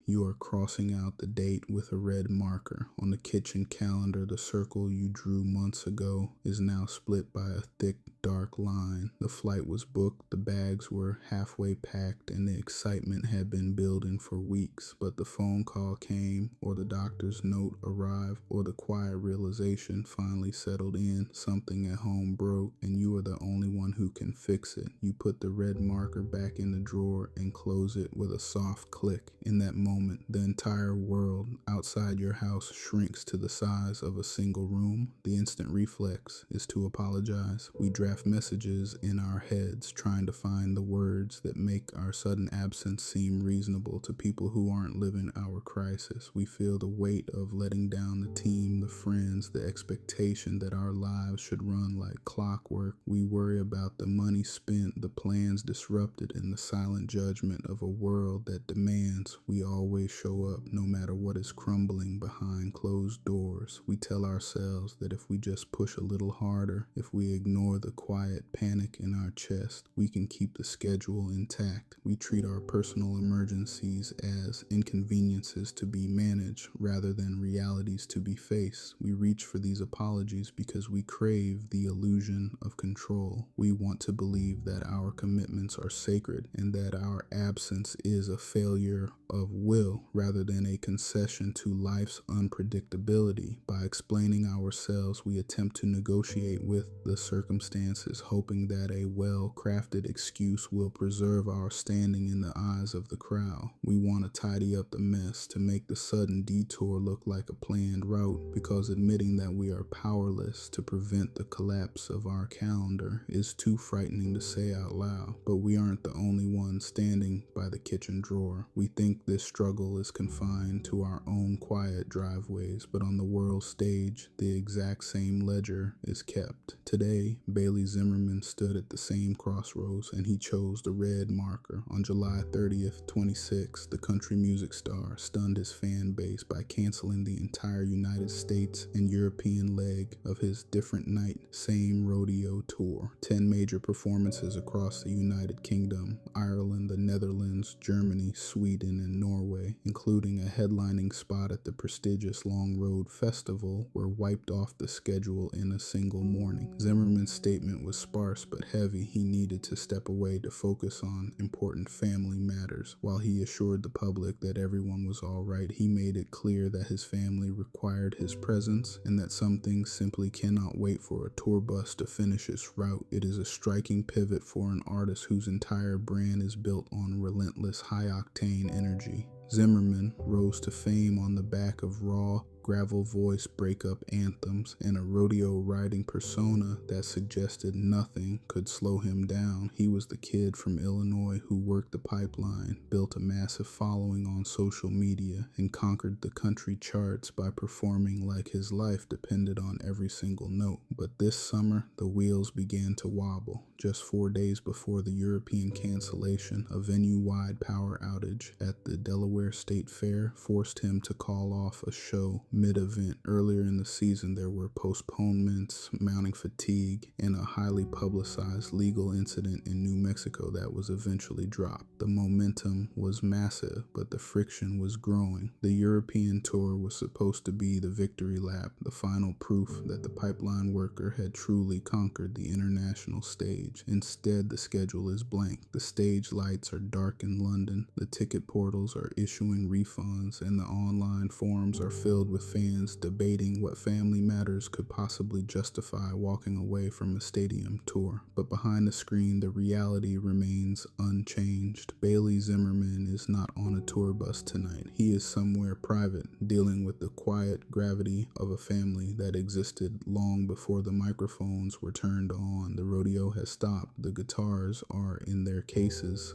You are crossing out the date with a red marker. On the kitchen calendar, the circle you drew months ago is now split by a thick, dark line. The flight was booked, the bags were halfway packed, and the excitement had been building for weeks. But the phone call came, or the doctor's note arrived, or the quiet realization finally settled in. Something at home broke, and you are the only one who can fix it. You put the red marker back in the drawer and close it with a soft click. In that moment, the entire world outside your house shrinks to the size of a single room. The instant reflex is to apologize. We draft messages in our heads, trying to find the words that make our sudden absence seem reasonable to people who aren't living our crisis. We feel the weight of letting down the team, the friends, the expectation that our lives should run like clockwork. We worry about the money spent, the plans disrupted, and the silent judgment of a world that demands we always show up no matter what is crumbling behind closed doors. We tell ourselves that if we just push a little harder, if we ignore the quiet panic in our chest, we can keep the schedule intact. We treat our personal emergencies as inconveniences to be managed rather than realities to be faced. We reach for these apologies because we crave the illusion of control. We want to believe that our commitments are sacred and that our absence is a failure of will rather than a concession to life's unpredictability. By explaining ourselves, we attempt to negotiate with the circumstances, hoping that a well-crafted excuse will preserve our standing in the eyes of the crowd. We want to tidy up the mess, to make the sudden detour look like a planned route, because admitting that we are powerless to prevent the collapse of our calendar is too frightening to say out loud. But we aren't the only ones standing by the kitchen drawer. We think this struggle is confined to our own quiet driveways, but on the world stage, the exact same ledger is kept. Today, Bailey Zimmerman stood at the same crossroads, and he chose the red marker. On July 30th, 26, the country music star stunned his fan base by canceling the entire United States and European leg of his Different Night, Same Rodeo tour. 10 major performances across the United Kingdom, Ireland, the Netherlands, Germany, Sweden, and Norway, including a headlining spot at the prestigious Long Road Festival, were wiped off the schedule in a single morning. Zimmerman's statement was sparse but heavy. He needed to step away to focus on important family matters. While he assured the public that everyone was all right, he made it clear that his family required his presence and that some things simply cannot wait for a tour bus to finish its route. It is a striking pivot for an artist whose entire brand is built on relentless high-octane energy. Zimmerman rose to fame on the back of raw, gravel voice breakup anthems and a rodeo riding persona that suggested nothing could slow him down. He was the kid from Illinois who worked the pipeline, built a massive following on social media, and conquered the country charts by performing like his life depended on every single note. But this summer, the wheels began to wobble. Just 4 days before the European cancellation, a venue-wide power outage at the Delaware State Fair forced him to call off a show mid-event. Earlier in the season, there were postponements, mounting fatigue, and a highly publicized legal incident in New Mexico that was eventually dropped. The momentum was massive, but the friction was growing. The European tour was supposed to be the victory lap, the final proof that the pipeline worker had truly conquered the international stage. Instead, the schedule is blank. The stage lights are dark in London, the ticket portals are issuing refunds, and the online forums are filled with fans debating what family matters could possibly justify walking away from a stadium tour. But behind the screen, the reality remains unchanged. Bailey Zimmerman is not on a tour bus tonight. He is somewhere private, dealing with the quiet gravity of a family that existed long before the microphones were turned on. The rodeo has stopped. The guitars are in their cases.